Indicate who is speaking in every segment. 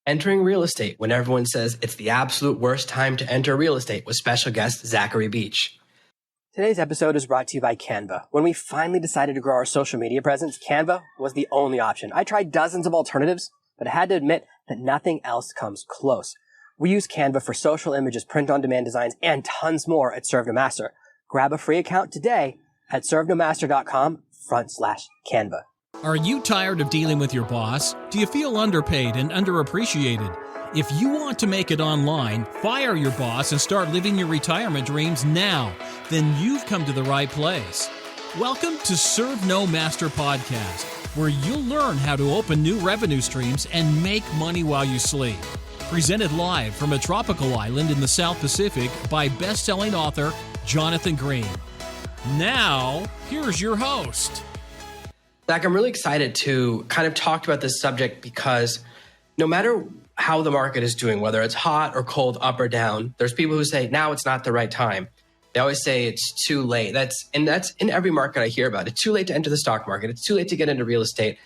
Speaker 1: Entering real estate when everyone says it's the absolute worst time to enter real estate with special guest Zachary Beach.
Speaker 2: Today's episode is brought to you by Canva. When we finally decided to grow our social media presence, Canva was the only option. I tried dozens of alternatives, but I had to admit that nothing else comes close. We use Canva for social images, print-on-demand designs, and tons more at ServeNoMaster. Grab a free account today at servenomaster.com/Canva.
Speaker 3: Are you tired of dealing with your boss? Do you feel underpaid and underappreciated? If you want to make it online, fire your boss and start living your retirement dreams now, then you've come to the right place. Welcome to ServeNoMaster Podcast, where you'll learn how to open new revenue streams and make money while you sleep. Presented live from a tropical island in the South Pacific by best-selling author Jonathan Green. Now, here's your host.
Speaker 1: Zach, I'm really excited to kind of talk about this subject because no matter how the market is doing, whether it's hot or cold, up or down, there's people who say, now it's not the right time. They always say it's too late. That's in every market I hear about. It's too late to enter the stock market. It's too late to get into real estate.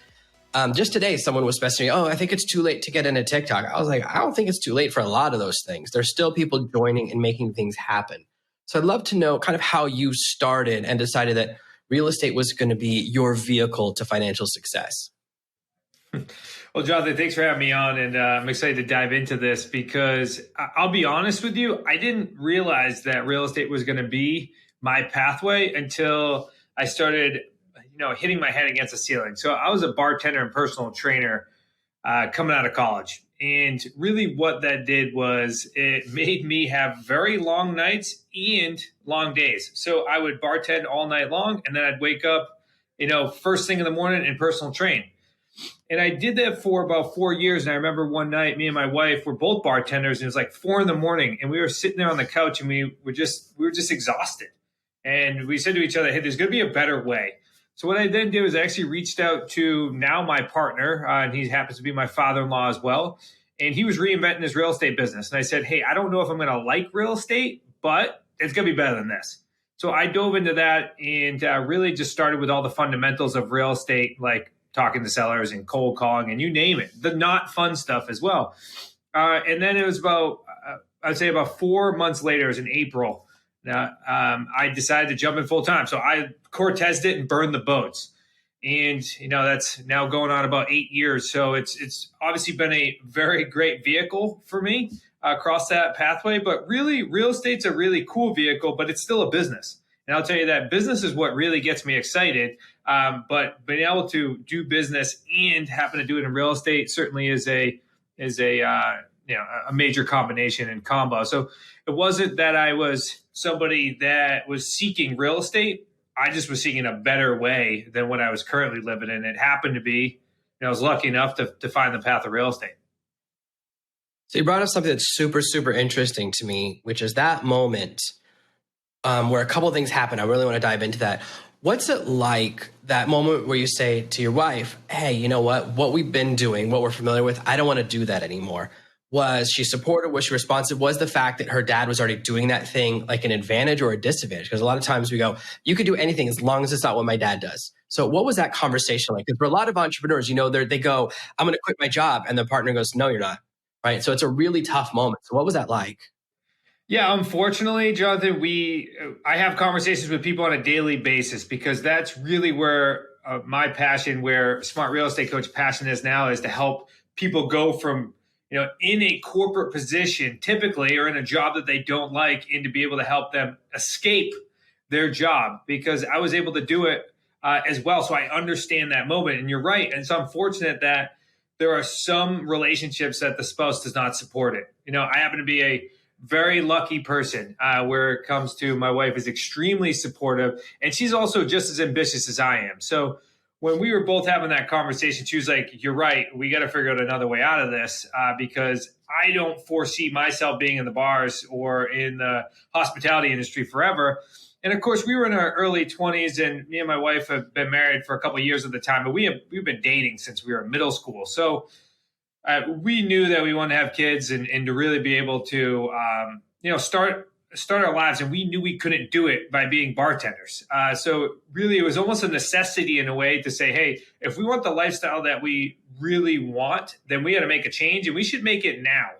Speaker 1: Just today, someone was messaging me, I think it's too late to get into TikTok. I was like, I don't think it's too late for a lot of those things. There's still people joining and making things happen. So I'd love to know kind of how you started and decided that real estate was going to be your vehicle to financial success.
Speaker 4: Well, Jonathan, thanks for having me on. And I'm excited to dive into this because I'll be honest with you, I didn't realize that real estate was going to be my pathway until I started hitting my head against the ceiling. So I was a bartender and personal trainer coming out of college. And really what that did was it made me have very long nights and long days. So I would bartend all night long and then I'd wake up, first thing in the morning and personal train. And I did that for about 4 years. And I remember one night, me and my wife were both bartenders and it was like 4 a.m. and we were sitting there on the couch and we were just exhausted. And we said to each other, hey, there's going to be a better way. So what I then did was I actually reached out to now my partner, and he happens to be my father-in-law as well. And he was reinventing his real estate business. And I said, hey, I don't know if I'm going to like real estate, but it's going to be better than this. So I dove into that and really just started with all the fundamentals of real estate, like talking to sellers and cold calling and you name it, the not fun stuff as well. And then it was I'd say about 4 months later, it was in April, I decided to jump in full time. So I Cortezed it and burned the boats. And, that's now going on about 8 years. So it's obviously been a very great vehicle for me across that pathway. But really, real estate's a really cool vehicle, but it's still a business. And I'll tell you that business is what really gets me excited. But being able to do business and happen to do it in real estate certainly is a major combination and combo. So it wasn't that I was somebody that was seeking real estate. I just was seeking a better way than what I was currently living in. It happened to be, I was lucky enough to find the path of real estate.
Speaker 1: So you brought up something that's super, super interesting to me, which is that moment where a couple of things happen. I really want to dive into that. What's it like, that moment where you say to your wife, hey, you know what we've been doing, what we're familiar with, I don't want to do that anymore. Was she supportive? Was she responsive? Was the fact that her dad was already doing that thing like an advantage or a disadvantage? Because a lot of times we go, you could do anything as long as it's not what my dad does. So what was that conversation like? Because for a lot of entrepreneurs, they go, I'm going to quit my job. And the partner goes, no, you're not. Right. So it's a really tough moment. So what was that like?
Speaker 4: Yeah, unfortunately, Jonathan, I have conversations with people on a daily basis because that's really where my passion, where Smart Real Estate Coach passion is now, is to help people go from in a corporate position, typically, or in a job that they don't like, and to be able to help them escape their job, because I was able to do it as well. So I understand that moment. And you're right. And it's unfortunate that there are some relationships that the spouse does not support it. I happen to be a very lucky person where it comes to my wife is extremely supportive. And she's also just as ambitious as I am. So when we were both having that conversation, she was like, you're right. We got to figure out another way out of this because I don't foresee myself being in the bars or in the hospitality industry forever. And of course, we were in our early 20s, and me and my wife have been married for a couple of years at the time, but we've been dating since we were in middle school. So we knew that we wanted to have kids and to really be able to, start our lives. And we knew we couldn't do it by being bartenders. So really, it was almost a necessity in a way to say, hey, if we want the lifestyle that we really want, then we got to make a change, and we should make it now.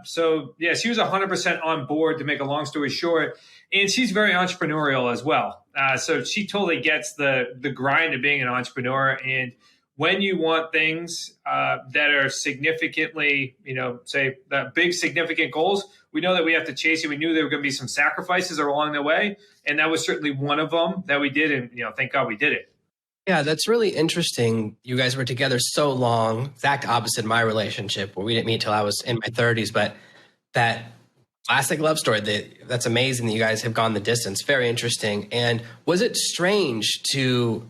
Speaker 4: So yeah, she was 100% on board, to make a long story short. And she's very entrepreneurial as well. So she totally gets the grind of being an entrepreneur. And when you want things that are significantly, say big significant goals, we know that we have to chase it. We knew there were going to be some sacrifices along the way. And that was certainly one of them that we did. And, thank God we did it.
Speaker 1: Yeah, that's really interesting. You guys were together so long, exact opposite my relationship, where we didn't meet till I was in my 30s. But that classic love story, that's amazing that you guys have gone the distance. Very interesting. And was it strange to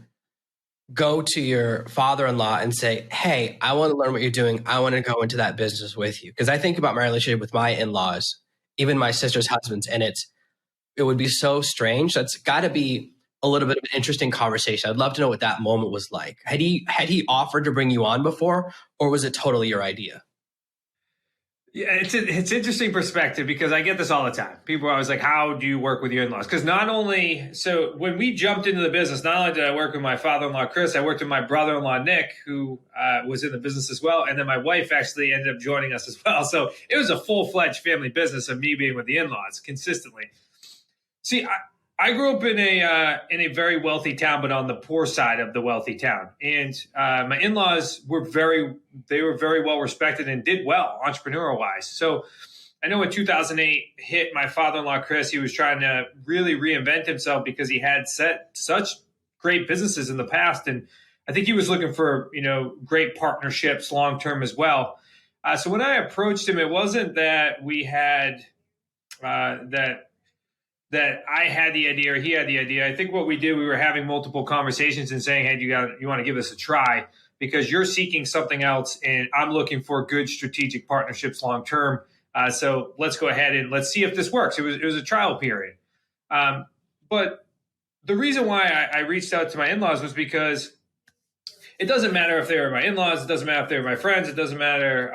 Speaker 1: go to your father-in-law and say, hey, I want to learn what you're doing. I want to go into that business with you? Because I think about my relationship with my in-laws, even my sister's husbands, and it would be so strange. That's got to be a little bit of an interesting conversation. I'd love to know what that moment was like. Had he offered to bring you on before, or was it totally your idea?
Speaker 4: Yeah, it's interesting perspective, because I get this all the time. People are always like, how do you work with your in-laws? Because so when we jumped into the business, not only did I work with my father-in-law, Chris, I worked with my brother-in-law, Nick, who was in the business as well. And then my wife actually ended up joining us as well. So it was a full-fledged family business of me being with the in-laws consistently. See, I grew up in a very wealthy town, but on the poor side of the wealthy town. And my in-laws were very well respected and did well entrepreneurial wise. So I know when 2008 hit, my father-in-law, Chris, he was trying to really reinvent himself because he had set such great businesses in the past. And I think he was looking for, great partnerships long-term as well. So when I approached him, it wasn't that we had that I had the idea or he had the idea. I think what we did, we were having multiple conversations and saying, hey, you want to give this a try, because you're seeking something else and I'm looking for good strategic partnerships long-term. So let's go ahead and let's see if this works. It was a trial period. But the reason why I reached out to my in-laws was because it doesn't matter if they were my in-laws. It doesn't matter if they were my friends. It doesn't matter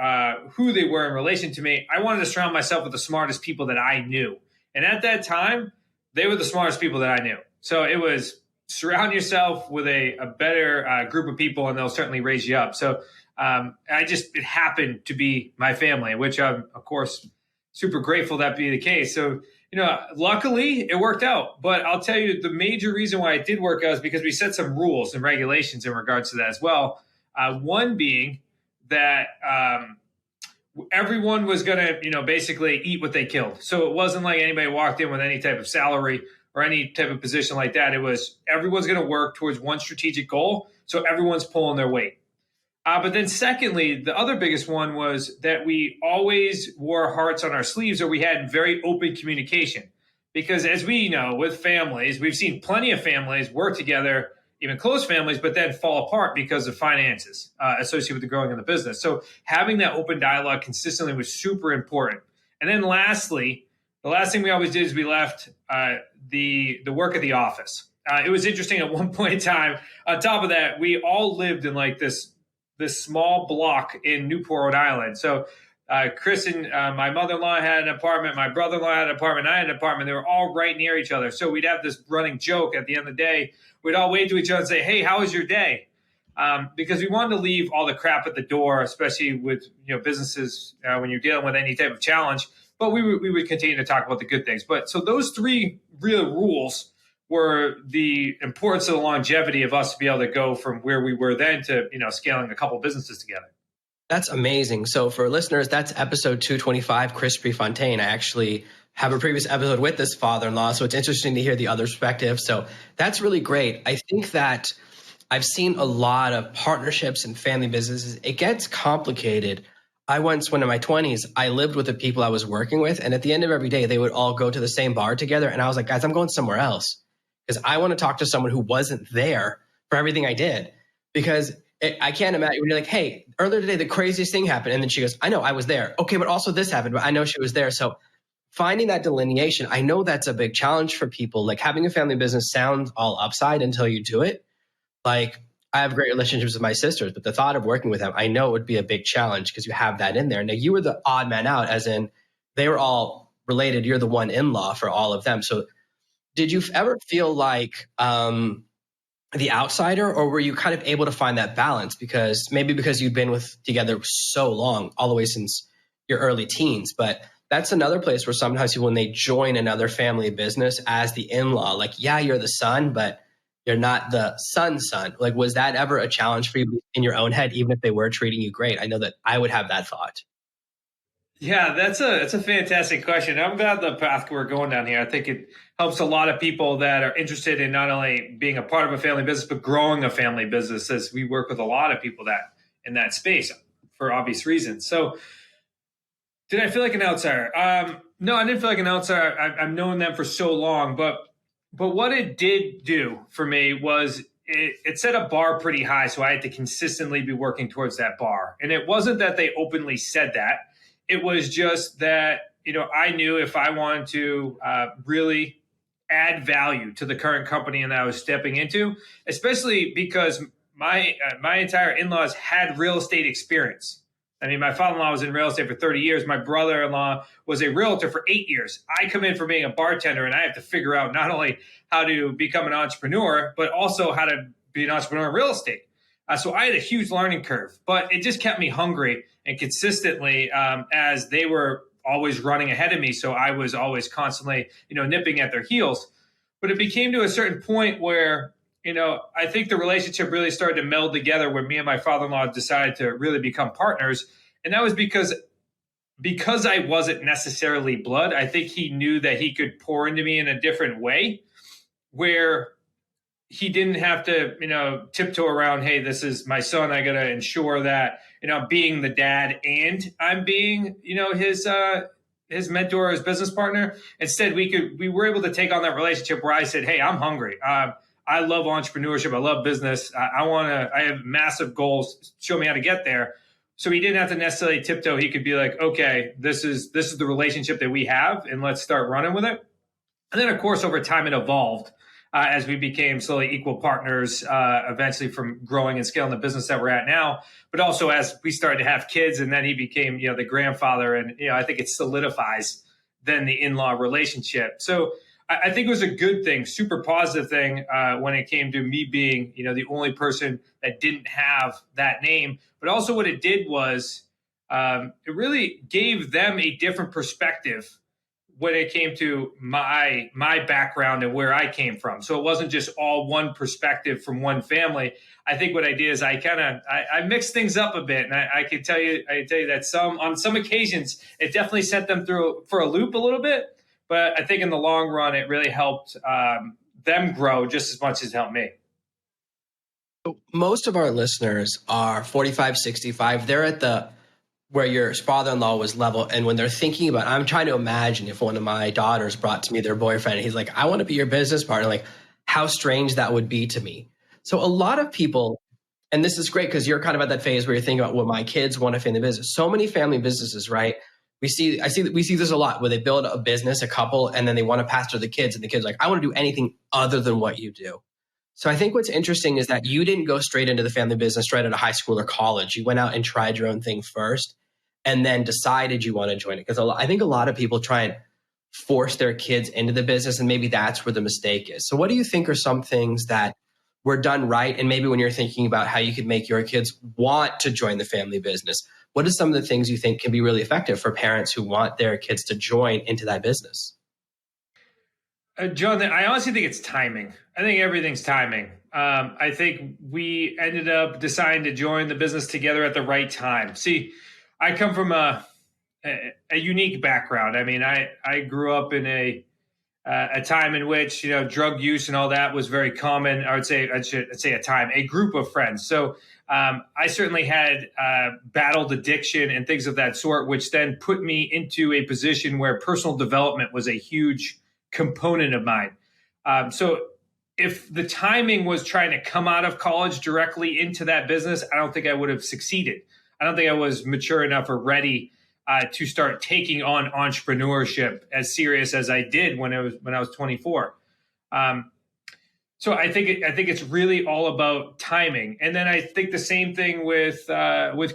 Speaker 4: who they were in relation to me. I wanted to surround myself with the smartest people that I knew. And at that time, they were the smartest people that I knew. So it was surround yourself with a better group of people, and they'll certainly raise you up. So it happened to be my family, which I'm, of course, super grateful that be the case. So, luckily it worked out. But I'll tell you, the major reason why it did work out is because we set some rules and regulations in regards to that as well. One being that everyone was going to, basically eat what they killed. So it wasn't like anybody walked in with any type of salary or any type of position like that. It was everyone's going to work towards one strategic goal. So everyone's pulling their weight. But then secondly, the other biggest one was that we always wore hearts on our sleeves, or we had very open communication. Because as we know, with families, we've seen plenty of families work together, even close families, but then fall apart because of finances associated with the growing of the business. So having that open dialogue consistently was super important. And then lastly, the last thing we always did is we left the work at the office. It was interesting at one point in time. On top of that, we all lived in like this small block in Newport, Rhode Island. So Chris and my mother-in-law had an apartment. My brother-in-law had an apartment. I had an apartment. They were all right near each other. So we'd have this running joke at the end of the day. We'd all wave to each other and say, hey, how was your day? Because we wanted to leave all the crap at the door, especially with businesses when you're dealing with any type of challenge. But we would continue to talk about the good things. But so those three real rules were the importance of the longevity of us to be able to go from where we were then to scaling a couple businesses together.
Speaker 1: That's amazing. So for listeners, that's episode 225, Chris Prefontaine. I actually have a previous episode with this father-in-law, so it's interesting to hear the other perspective. So that's really great. I think that I've seen a lot of partnerships and family businesses. It gets complicated. When in my 20s, I lived with the people I was working with, and at the end of every day, they would all go to the same bar together. And I was like, guys, I'm going somewhere else because I want to talk to someone who wasn't there for everything I did. Because I can't imagine when you're like, hey, earlier today, the craziest thing happened. And then she goes, I know, I was there. Okay, but also this happened, but I know she was there. So finding that delineation, I know that's a big challenge for people. Like having a family business sounds all upside until you do it. Like I have great relationships with my sisters, but the thought of working with them, I know it would be a big challenge because you have that in there. Now you were the odd man out, as in they were all related. You're the one in-law for all of them. So did you ever feel like the outsider, or were you kind of able to find that balance because you'd been together so long, all the way since your early teens? But that's another place where sometimes people, when they join another family business as the in-law, like, yeah, you're the son, but you're not the son's son. Like, was that ever a challenge for you in your own head, even if they were treating you great? I know that I would have that thought.
Speaker 4: Yeah, that's a fantastic question. I'm glad the path we're going down here. I think it helps a lot of people that are interested in not only being a part of a family business, but growing a family business, as we work with a lot of people that in that space for obvious reasons. So did I feel like an outsider? No, I didn't feel like an outsider. I've known them for so long, but what it did do for me was it set a bar pretty high, so I had to consistently be working towards that bar. And it wasn't that they openly said that; it was just that I knew if I wanted to really add value to the current company that I was stepping into, especially because my entire in-laws had real estate experience. I mean, my father-in-law was in real estate for 30 years. My brother-in-law was a realtor for 8 years. I come in from being a bartender, and I have to figure out not only how to become an entrepreneur, but also how to be an entrepreneur in real estate. So I had a huge learning curve, but it just kept me hungry and consistently as they were always running ahead of me. So I was always constantly, nipping at their heels. But it became to a certain point where I think the relationship really started to meld together where me and my father-in-law decided to really become partners. And that was because I wasn't necessarily blood. I think he knew that he could pour into me in a different way where he didn't have to, tiptoe around, hey, this is my son. I got to ensure that, I'm being the dad and I'm being, his mentor, his business partner. Instead, we were able to take on that relationship where I said, hey, I'm hungry. I love entrepreneurship. I love business. I have massive goals. Show me how to get there. So he didn't have to necessarily tiptoe. He could be like, okay, this is the relationship that we have, and let's start running with it. And then, of course, over time, it evolved as we became slowly equal partners, eventually from growing and scaling the business that we're at now. But also as we started to have kids, and then he became, the grandfather. And, I think it solidifies then the in-law relationship. So I think it was a good thing, super positive thing when it came to me being, the only person that didn't have that name. But also what it did was it really gave them a different perspective when it came to my background and where I came from. So it wasn't just all one perspective from one family. I think what I did is I mixed things up a bit, and I can tell you that on some occasions it definitely sent them through for a loop a little bit. But I think in the long run, it really helped them grow just as much as it helped me.
Speaker 1: Most of our listeners are 45, 65. They're at where your father-in-law was level. And when they're thinking about, I'm trying to imagine if one of my daughters brought to me their boyfriend, and he's like, I want to be your business partner, like how strange that would be to me. So a lot of people, and this is great because you're kind of at that phase where you're thinking about what my kids want to family business. So many family businesses, right? We see this a lot where they build a business, a couple, and then they want to pastor the kids, and the kids are like, I want to do anything other than what you do. So I think what's interesting is that you didn't go straight into the family business right out of high school or college. You went out and tried your own thing first and then decided you want to join it. Because I think a lot of people try and force their kids into the business, and maybe that's where the mistake is. So what do you think are some things that were done right? And maybe when you're thinking about how you could make your kids want to join the family business, what are some of the things you think can be really effective for parents who want their kids to join into that business?
Speaker 4: John, I honestly think it's timing. I think everything's timing. I think we ended up deciding to join the business together at the right time. See, I come from a unique background. I mean, I grew up in a time in which drug use and all that was very common. I should say a group of friends. So I certainly had battled addiction and things of that sort, which then put me into a position where personal development was a huge component of mine. So if the timing was trying to come out of college directly into that business, I don't think I would have succeeded. I don't think I was mature enough or ready to start taking on entrepreneurship as serious as I did when I was 24. So I think it's really all about timing. And then I think the same thing with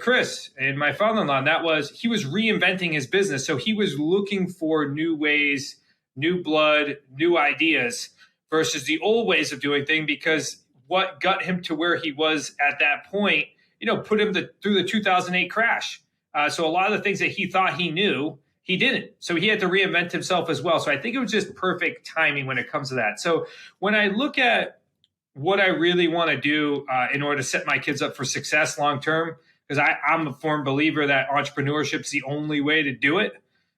Speaker 4: Chris and my father-in-law. And that was, he was reinventing his business. So he was looking for new ways, new blood, new ideas versus the old ways of doing things, because what got him to where he was at that point, put him through the 2008 crash. So a lot of the things that he thought he knew, he didn't. So he had to reinvent himself as well. So I think it was just perfect timing when it comes to that. So when I look at what I really want to do in order to set my kids up for success long term, because I'm a firm believer that entrepreneurship is the only way to do it.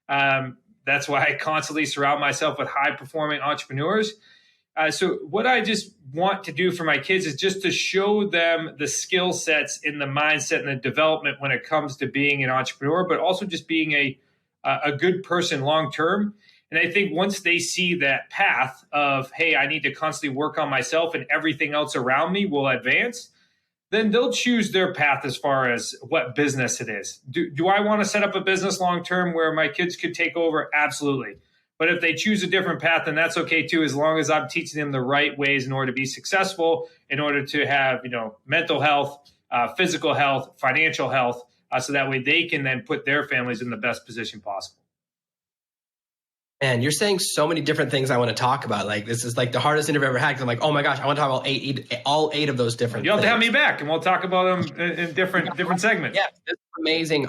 Speaker 4: That's why I constantly surround myself with high performing entrepreneurs. So what I just want to do for my kids is just to show them the skill sets in the mindset and the development when it comes to being an entrepreneur, but also just being a good person long term. And I think once they see that path of, hey, I need to constantly work on myself and everything else around me will advance, then they'll choose their path as far as what business it is. Do I want to set up a business long term where my kids could take over? Absolutely. But if they choose a different path, then that's okay too, as long as I'm teaching them the right ways in order to be successful, in order to have, mental health, physical health, financial health, so that way they can then put their families in the best position possible.
Speaker 1: Man, you're saying so many different things I want to talk about. Like, this is like the hardest interview I've ever had, because I'm like, oh my gosh, I want to talk about all eight of those different
Speaker 4: You'll have
Speaker 1: things.
Speaker 4: to have me back, and we'll talk about them in different segments.
Speaker 1: Yeah, this is amazing.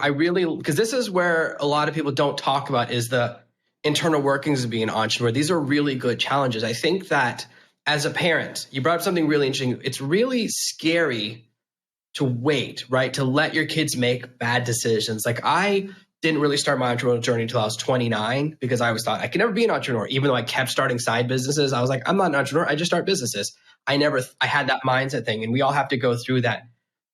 Speaker 1: Because this is where a lot of people don't talk about is the internal workings of being an entrepreneur. These are really good challenges. I think that as a parent, you brought up something really interesting. It's really scary to wait, right? To let your kids make bad decisions. Like, I didn't really start my entrepreneurial journey until I was 29, because I always thought I could never be an entrepreneur. Even though I kept starting side businesses, I was like, I'm not an entrepreneur. I just start businesses. I had that mindset thing. And we all have to go through that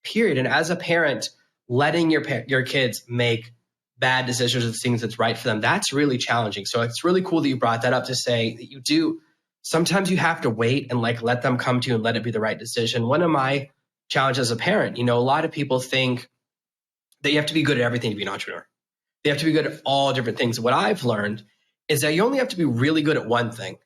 Speaker 1: period. And as a parent, letting your kids make bad decisions or things that's right for them, that's really challenging. So it's really cool that you brought that up, to say that you do. Sometimes you have to wait and let them come to you and let it be the right decision. One of my challenges as a parent, a lot of people think that you have to be good at everything to be an entrepreneur. They have to be good at all different things. What I've learned is that you only have to be really good at one thing.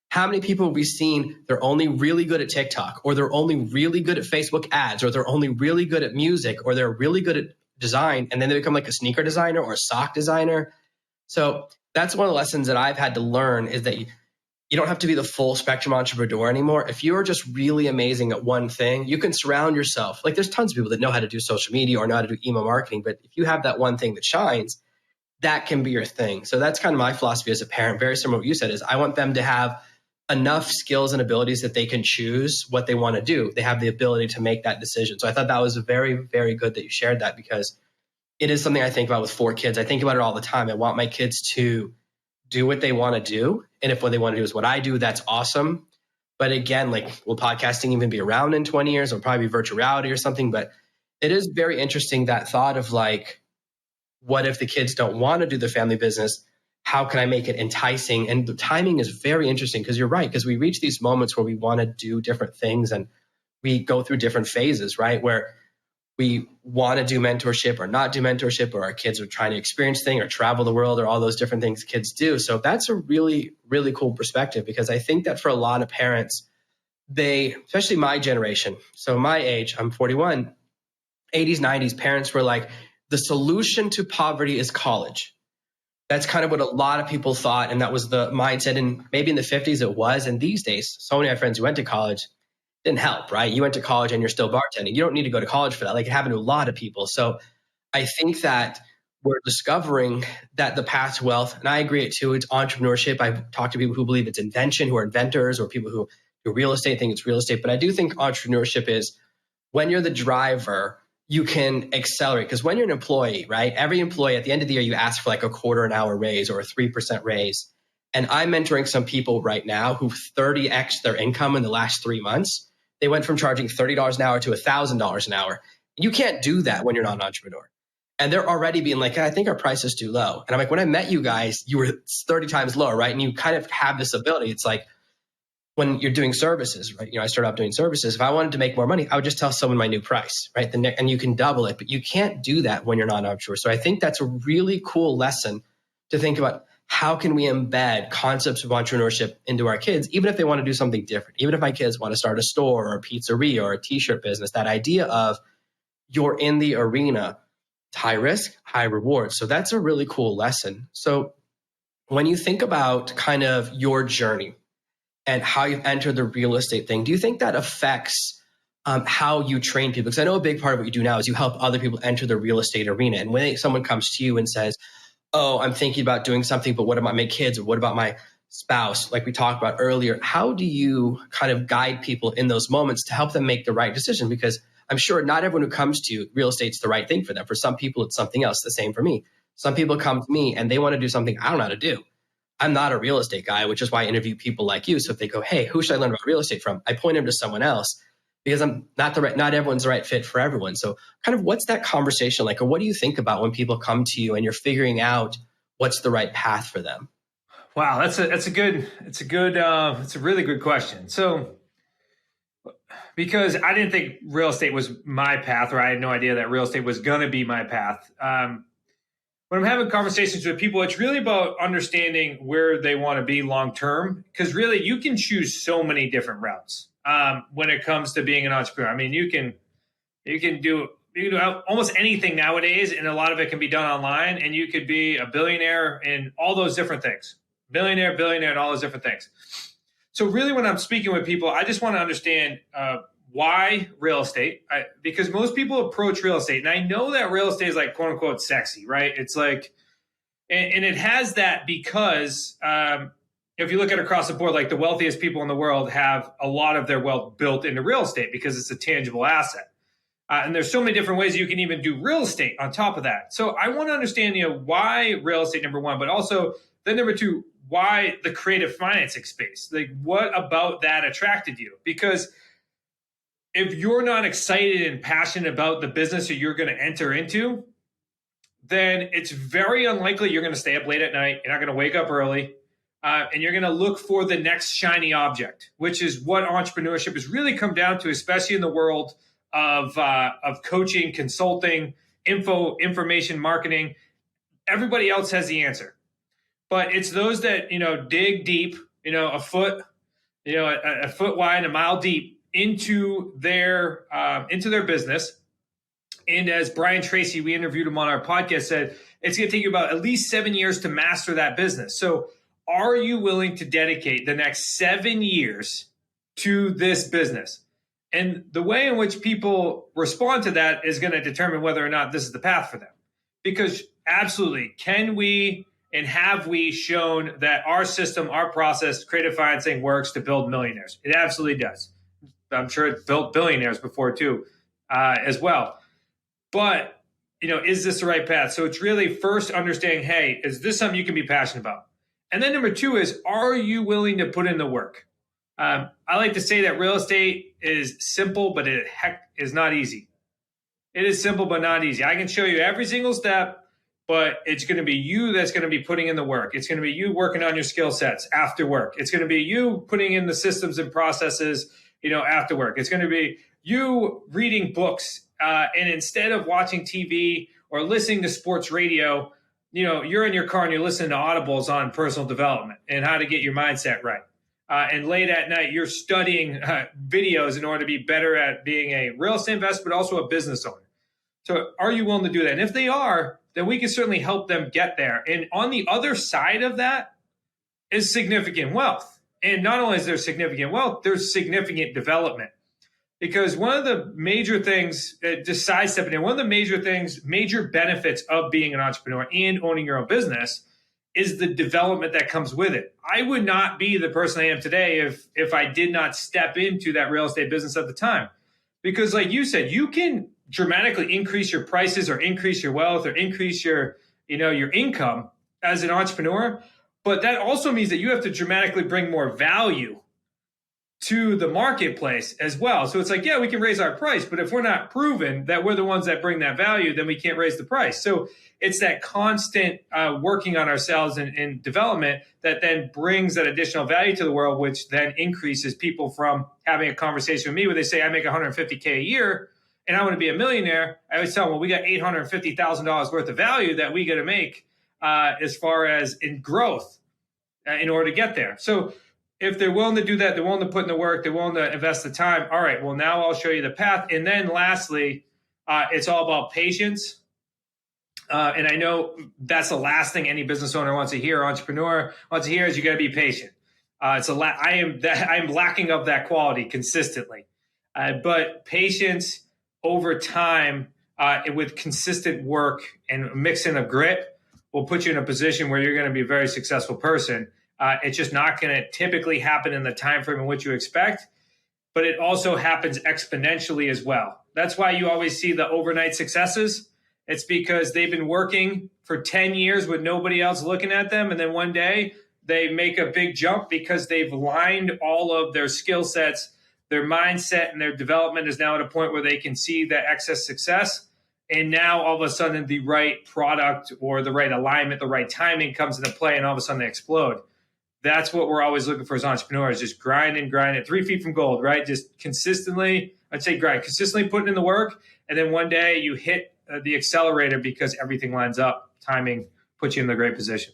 Speaker 1: How many people have we seen, they're only really good at TikTok, or they're only really good at Facebook ads, or they're only really good at music, or they're really good at design, and then they become like a sneaker designer or a sock designer. So that's one of the lessons that I've had to learn, is that you don't have to be the full spectrum entrepreneur anymore. If you're just really amazing at one thing, you can surround yourself. Like, there's tons of people that know how to do social media or know how to do email marketing, but if you have that one thing that shines, that can be your thing. So that's kind of my philosophy as a parent. Very similar to what you said, is I want them to have enough skills and abilities that they can choose what they want to do. They have the ability to make that decision. So I thought that was very, very good that you shared that, because it is something I think about with 4 kids. I think about it all the time. I want my kids to do what they want to do. And if what they want to do is what I do, that's awesome. But again, will podcasting even be around in 20 years? It'll probably be virtual reality or something. But it is very interesting, that thought of what if the kids don't want to do the family business? How can I make it enticing? And the timing is very interesting, because you're right, because we reach these moments where we want to do different things, and we go through different phases, right? Where we want to do mentorship or not do mentorship, or our kids are trying to experience things or travel the world, or all those different things kids do. So that's a really, really cool perspective, because I think that for a lot of parents, especially my generation, so my age, I'm 41, 80s, 90s, parents were like, the solution to poverty is college. That's kind of what a lot of people thought. And that was the mindset. And maybe in the 50s it was. And these days, so many of my friends who went to college didn't help, right? You went to college and you're still bartending. You don't need to go to college for that. It happened to a lot of people. So I think that we're discovering that the path to wealth, and I agree it too, it's entrepreneurship. I've talked to people who believe it's invention, who are inventors, or people who do real estate think it's real estate. But I do think entrepreneurship is, when you're the driver, you can accelerate. Because when you're an employee, right? Every employee at the end of the year, you ask for a quarter an hour raise or a 3% raise. And I'm mentoring some people right now who 30x their income in the last 3 months. They went from charging $30 an hour to $1,000 an hour. You can't do that when you're not an entrepreneur. And they're already being like, I think our price is too low. And I'm like, when I met you guys, you were 30 times lower, right? And you kind of have this ability. It's like when you're doing services, right? I started off doing services. If I wanted to make more money, I would just tell someone my new price, right? And you can double it, but you can't do that when you're not an entrepreneur. So I think that's a really cool lesson to think about. How can we embed concepts of entrepreneurship into our kids, even if they want to do something different? Even if my kids want to start a store or a pizzeria or a t-shirt business, that idea of you're in the arena, it's high risk, high reward. So that's a really cool lesson. So when you think about kind of your journey and how you enter the real estate thing, do you think that affects how you train people? Because I know a big part of what you do now is you help other people enter the real estate arena. And when someone comes to you and says, oh, I'm thinking about doing something, but what about my kids? Or what about my spouse? Like we talked about earlier, how do you kind of guide people in those moments to help them make the right decision? Because I'm sure not everyone who comes to you, real estate's the right thing for them. For some people, it's something else. The same for me. Some people come to me and they want to do something I don't know how to do. I'm not a real estate guy, which is why I interview people like you. So if they go, hey, who should I learn about real estate from? I point them to someone else because not everyone's the right fit for everyone. So kind of what's that conversation like? Or what do you think about when people come to you and you're figuring out what's the right path for them?
Speaker 4: Wow, it's a really good question. So because I didn't think real estate was my path, or I had no idea that real estate was going to be my path. When I'm having conversations with people, it's really about understanding where they want to be long term, because really you can choose so many different routes when it comes to being an entrepreneur. I mean, you can do almost anything nowadays, and a lot of it can be done online, and you could be a billionaire in all those different things. Billionaire, and all those different things. So really when I'm speaking with people, I just want to understand why real estate, because most people approach real estate, and I know that real estate is like quote unquote sexy, right? It's like, and it has that because if you look at across the board, like the wealthiest people in the world have a lot of their wealth built into real estate because it's a tangible asset. And there's so many different ways you can even do real estate on top of that. So I want to understand, why real estate, number one, but also then number two, why the creative financing space? Like, what about that attracted you? Because if you're not excited and passionate about the business that you're going to enter into, then it's very unlikely you're going to stay up late at night. You're not going to wake up early, and you're going to look for the next shiny object, which is what entrepreneurship has really come down to, especially in the world of coaching, consulting, information marketing. Everybody else has the answer. But it's those that, dig deep, a foot wide, a mile deep into their business. And as Brian Tracy, we interviewed him on our podcast, said, it's going to take you about at least 7 years to master that business. So are you willing to dedicate the next 7 years to this business? And the way in which people respond to that is going to determine whether or not this is the path for them. Because absolutely, can we and have we shown that our system, our process, creative financing works to build millionaires? It absolutely does. I'm sure it built billionaires before too, as well. But, is this the right path? So it's really first understanding, hey, is this something you can be passionate about? And then number two is, are you willing to put in the work? I like to say that real estate is simple, but it is not easy. It is simple, but not easy. I can show you every single step, but it's going to be you that's going to be putting in the work. It's going to be you working on your skill sets after work. It's going to be you putting in the systems and processes, after work. It's going to be you reading books. And instead of watching TV or listening to sports radio, you're in your car and you're listening to audibles on personal development and how to get your mindset right. And late at night, you're studying videos in order to be better at being a real estate investor, but also a business owner. So are you willing to do that? And if they are, then we can certainly help them get there. And on the other side of that is significant wealth. And not only is there significant wealth, there's significant development. Because one of the major things, just sidestepping in, one of the major benefits of being an entrepreneur and owning your own business is the development that comes with it. I would not be the person I am today if I did not step into that real estate business at the time. Because like you said, you can dramatically increase your prices or increase your wealth or increase your income as an entrepreneur. But that also means that you have to dramatically bring more value to the marketplace as well. So it's like, yeah, we can raise our price, but if we're not proven that we're the ones that bring that value, then we can't raise the price. So it's that constant working on ourselves and development that then brings that additional value to the world, which then increases people from having a conversation with me where they say, I make $150K a year and I want to be a millionaire. I always tell them, well, we got $850,000 worth of value that we got to make as far as in growth in order to get there. So if they're willing to do that, they're willing to put in the work, they're willing to invest the time. All right, well, now I'll show you the path. And then lastly, it's all about patience. And I know that's the last thing any business owner wants to hear, entrepreneur wants to hear is you got to be patient. I am lacking of that quality consistently. But patience over time with consistent work and mixing of grit will put you in a position where you're going to be a very successful person. It's just not going to typically happen in the time frame in which you expect, but it also happens exponentially as well. That's why you always see the overnight successes. It's because they've been working for 10 years with nobody else looking at them, and then one day they make a big jump because they've lined all of their skill sets, their mindset, and their development is now at a point where they can see that excess success. And now all of a sudden the right product or the right alignment, the right timing comes into play, and all of a sudden they explode. That's what we're always looking for as entrepreneurs, just grind and 3 feet from gold, right? Just consistently, I'd say grind, consistently putting in the work. And then one day you hit the accelerator because everything lines up. Timing puts you in the great position.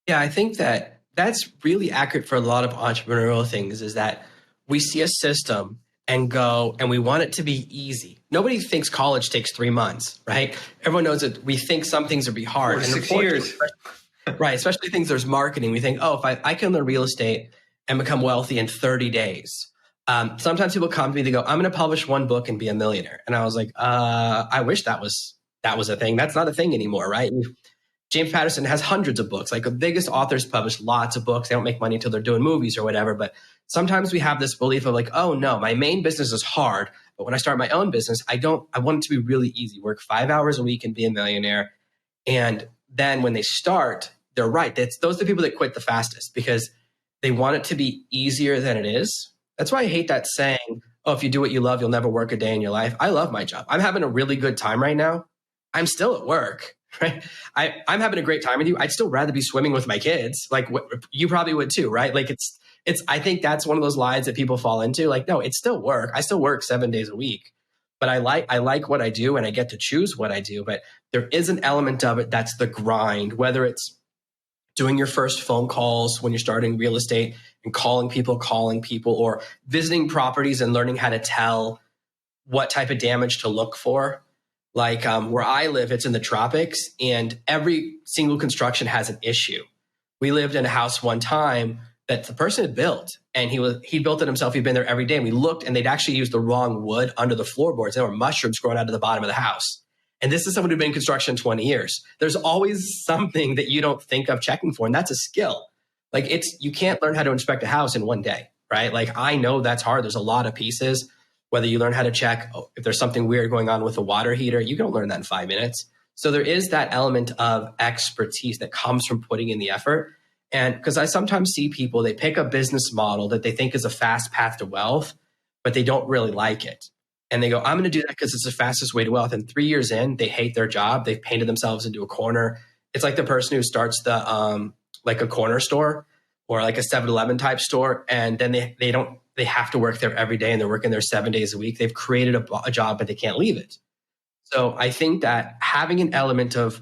Speaker 1: Yeah, I think that that's really accurate for a lot of entrepreneurial things, is that we see a system and go, and we want it to be easy. Nobody thinks college takes 3 months, right? Everyone knows that we think some things would be hard.
Speaker 4: 4 to 6 years.
Speaker 1: Right, especially things there's marketing. We think, oh, if I can learn real estate and become wealthy in 30 days. Sometimes people come to me, they go, I'm going to publish one book and be a millionaire. And I was like, I wish that was a thing. That's not a thing anymore, right? James Patterson has hundreds of books. Like the biggest authors publish lots of books. They don't make money until they're doing movies or whatever. But sometimes we have this belief of like, oh no, my main business is hard. But when I start my own business, I want it to be really easy. Work 5 hours a week and be a millionaire. And then when they start, they're right. Those are the people that quit the fastest because they want it to be easier than it is. That's why I hate that saying, oh, if you do what you love, you'll never work a day in your life. I love my job. I'm having a really good time right now. I'm still at work, right? I'm having a great time with you. I'd still rather be swimming with my kids. Like you probably would too, right? Like I think that's one of those lies that people fall into. Like, no, it's still work. I still work 7 days a week, but I like what I do and I get to choose what I do. But there is an element of it that's the grind, whether it's doing your first phone calls when you're starting real estate and calling people, or visiting properties and learning how to tell what type of damage to look for. Like where I live, it's in the tropics and every single construction has an issue. We lived in a house one time that the person had built and he built it himself. He'd been there every day. And we looked and they'd actually used the wrong wood under the floorboards. There were mushrooms growing out of the bottom of the house. And this is someone who'd been in construction 20 years. There's always something that you don't think of checking for. And that's a skill. Like you can't learn how to inspect a house in one day, right? Like I know that's hard. There's a lot of pieces, whether you learn how to check if there's something weird going on with a water heater, you don't learn that in 5 minutes. So there is that element of expertise that comes from putting in the effort. And because I sometimes see people, they pick a business model that they think is a fast path to wealth, but they don't really like it. And they go, I'm going to do that because it's the fastest way to wealth. And 3 years in, they hate their job. They've painted themselves into a corner. It's like the person who starts like a corner store or like a 7-Eleven type store. And then they have to work there every day and they're working there 7 days a week. They've created a job, but they can't leave it. So I think that having an element of,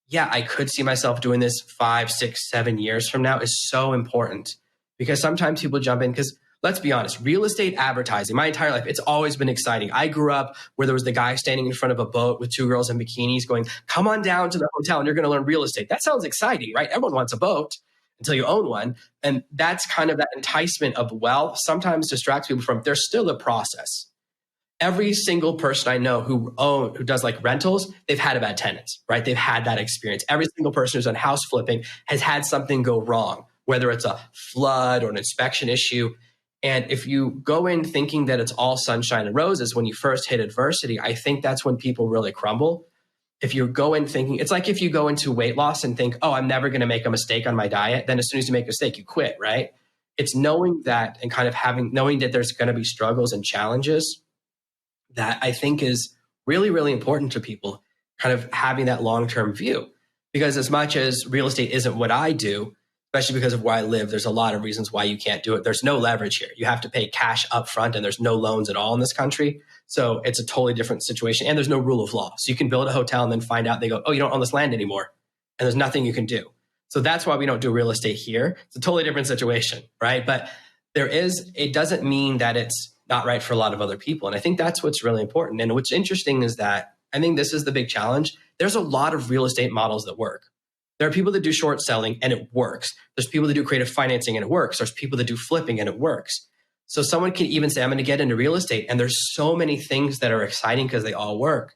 Speaker 1: yeah, I could see myself doing this 5, 6, 7 years from now is so important because sometimes people jump in because let's be honest, real estate advertising, my entire life, it's always been exciting. I grew up where there was the guy standing in front of a boat with 2 girls in bikinis going, come on down to the hotel and you're going to learn real estate. That sounds exciting, right? Everyone wants a boat until you own one. And that's kind of that enticement of wealth sometimes distracts people from, there's still a process. Every single person I know who does like rentals, they've had a bad tenant, right? They've had that experience. Every single person who's done house flipping has had something go wrong, whether it's a flood or an inspection issue. And if you go in thinking that it's all sunshine and roses when you first hit adversity, I think that's when people really crumble. If you go in thinking, it's like if you go into weight loss and think, oh, I'm never going to make a mistake on my diet. Then as soon as you make a mistake, you quit, right? It's knowing that and kind of knowing that there's going to be struggles and challenges that I think is really, really important to people, kind of having that long-term view. Because as much as real estate isn't what I do, especially because of where I live, there's a lot of reasons why you can't do it. There's no leverage here. You have to pay cash up front and there's no loans at all in this country. So it's a totally different situation. And there's no rule of law. So you can build a hotel and then find out they go, oh, you don't own this land anymore. And there's nothing you can do. So that's why we don't do real estate here. It's a totally different situation, right? But it doesn't mean that it's not right for a lot of other people. And I think that's what's really important. And what's interesting is that I think this is the big challenge. There's a lot of real estate models that work. There are people that do short selling and it works. There's people that do creative financing and it works. There's people that do flipping and it works. So someone can even say, I'm going to get into real estate. And there's so many things that are exciting because they all work.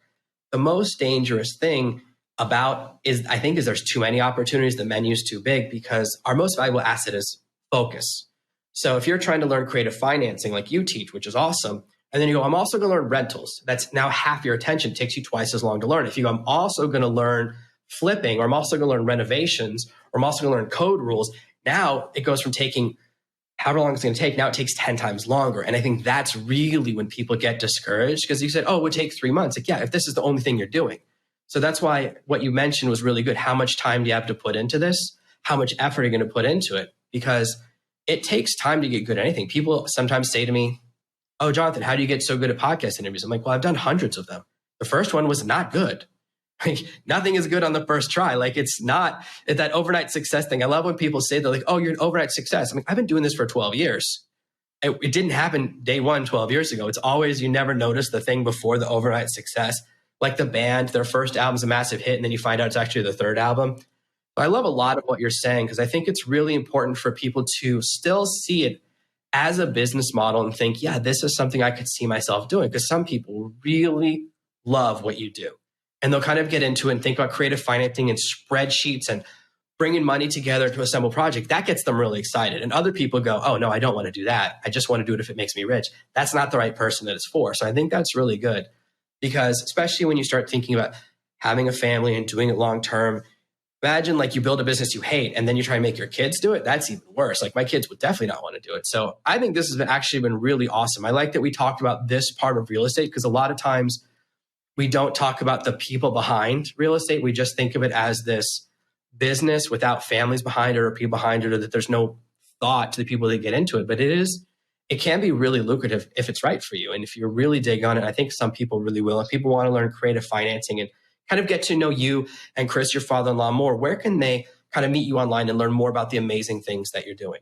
Speaker 1: The most dangerous thing about is there's too many opportunities. The menu's too big because our most valuable asset is focus. So if you're trying to learn creative financing like you teach, which is awesome, and then you go, I'm also going to learn rentals. That's now half your attention. It takes you twice as long to learn. If you go, I'm also going to learn flipping, or I'm also going to learn renovations, or I'm also going to learn code rules. Now it goes from taking however long it's going to take. Now it takes 10 times longer. And I think that's really when people get discouraged because you said, oh, it would take 3 months. Like, yeah, if this is the only thing you're doing. So that's why what you mentioned was really good. How much time do you have to put into this? How much effort are you going to put into it? Because it takes time to get good at anything. People sometimes say to me, oh, Jonathan, how do you get so good at podcast interviews? I'm like, well, I've done hundreds of them. The first one was not good. Nothing is good on the first try. Like, it's not that overnight success thing. I love when people say they're like, oh, you're an overnight success. I mean, I've been doing this for 12 years. It didn't happen day one, 12 years ago. It's always, you never notice the thing before the overnight success. Like the band, their first album's a massive hit, and then you find out it's actually the third album. But I love a lot of what you're saying because I think it's really important for people to still see it as a business model and think, yeah, this is something I could see myself doing. Because some people really love what you do. And they'll kind of get into it and think about creative financing and spreadsheets and bringing money together to assemble a project. That gets them really excited. And other people go, oh, no, I don't want to do that. I just want to do it if it makes me rich. That's not the right person that it's for. So I think that's really good because especially when you start thinking about having a family and doing it long term, imagine like you build a business you hate and then you try and make your kids do it. That's even worse. Like my kids would definitely not want to do it. So I think this has actually been really awesome. I like that we talked about this part of real estate because a lot of times we don't talk about the people behind real estate. We just think of it as this business without families behind it or people behind it, or that there's no thought to the people that get into it. But it can be really lucrative if it's right for you. And if you're really dig on it, I think some people really will. If people want to learn creative financing and kind of get to know you and Chris, your father-in-law, more, where can they kind of meet you online and learn more about the amazing things that you're doing?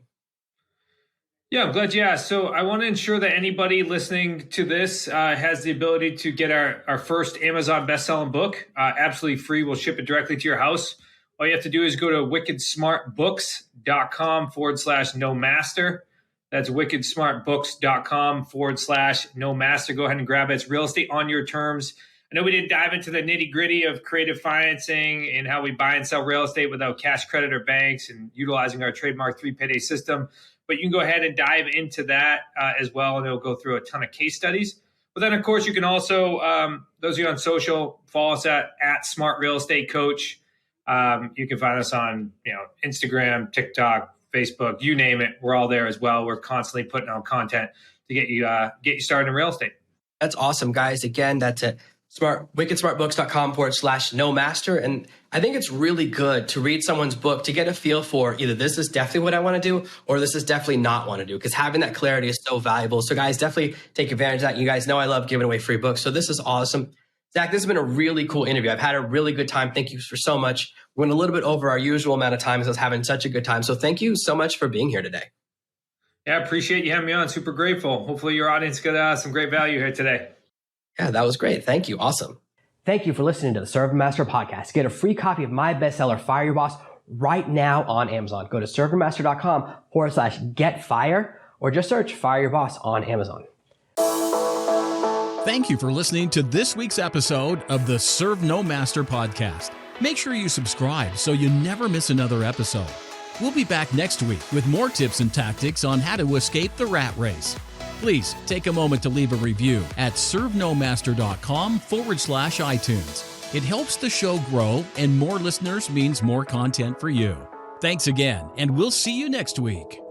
Speaker 4: Yeah, I'm glad you asked. So I want to ensure that anybody listening to this has the ability to get our first Amazon best-selling book absolutely free. We'll ship it directly to your house. All you have to do is go to wickedsmartbooks.com/no master. That's wickedsmartbooks.com/no master. Go ahead and grab it. It's real estate on your terms. I know we didn't dive into the nitty-gritty of creative financing and how we buy and sell real estate without cash credit or banks and utilizing our trademark 3 payday system. But you can go ahead and dive into that as well, and it'll go through a ton of case studies. But then, of course, you can also, those of you on social, follow us at Smart Real Estate Coach. You can find us on Instagram, TikTok, Facebook, you name it. We're all there as well. We're constantly putting out content to get you started in real estate.
Speaker 1: That's awesome, guys. Again, that's it. wickedsmartbooks.com/no master. And I think it's really good to read someone's book to get a feel for either this is definitely what I want to do or this is definitely not want to do, because having that clarity is so valuable. So guys, definitely take advantage of that. You guys know I love giving away free books. So this is awesome. Zach, this has been a really cool interview. I've had a really good time. Thank you for so much. We went a little bit over our usual amount of time because I was having such a good time. So thank you so much for being here today.
Speaker 4: Yeah, I appreciate you having me on. Super grateful. Hopefully your audience got some great value here today.
Speaker 1: Yeah, that was great. Thank you. Awesome.
Speaker 2: Thank you for listening to the Serve Master podcast. Get a free copy of my bestseller, Fire Your Boss, right now on Amazon. Go to servermaster.com/getfire or just search Fire Your Boss on Amazon.
Speaker 3: Thank you for listening to this week's episode of the Serve No Master podcast. Make sure you subscribe so you never miss another episode. We'll be back next week with more tips and tactics on how to escape the rat race. Please take a moment to leave a review at servenomaster.com/iTunes. It helps the show grow, and more listeners means more content for you. Thanks again, and we'll see you next week.